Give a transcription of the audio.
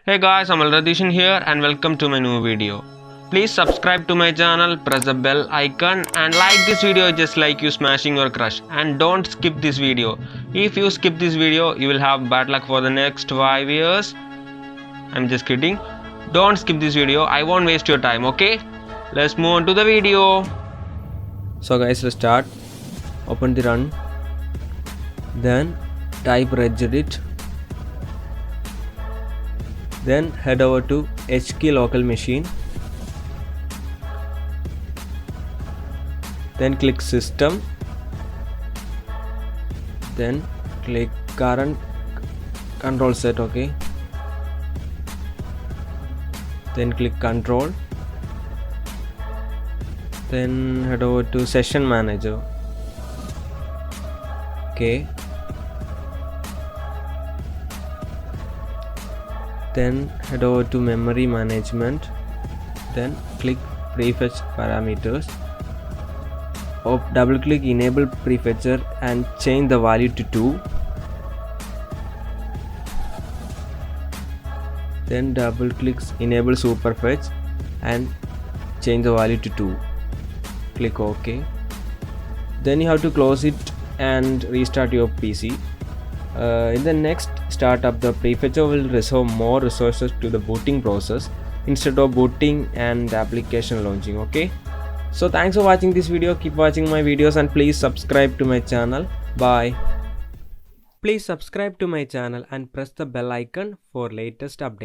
Hey guys, I'm Alradishan here and welcome to my new video. Please subscribe to my channel, press the bell icon and like this video just like you smashing your crush. And don't skip this video. If you skip this video, you will have bad luck for the next 5 years. I'm just kidding. Don't skip this video. I won't waste your time, okay? Let's move on to the video. So guys, let's start. Open the run. Then type regedit. Then head over to HKey local machine. Then click system. Then click current control set, okay. Then click control. Then head over to session manager. Okay. Then head over to memory management. Then click prefetch parameters. Double click enable prefetcher and change the value to 2. Then double click enable superfetch and change the value to 2. Click OK. Then you have to close it and restart your PC. In the next startup, the prefetcher will reserve more resources to the booting process instead of booting and the application launching. Okay, so thanks for watching this video. Keep watching my videos and please subscribe to my channel. Bye. Please subscribe to my channel and press the bell icon for latest updates.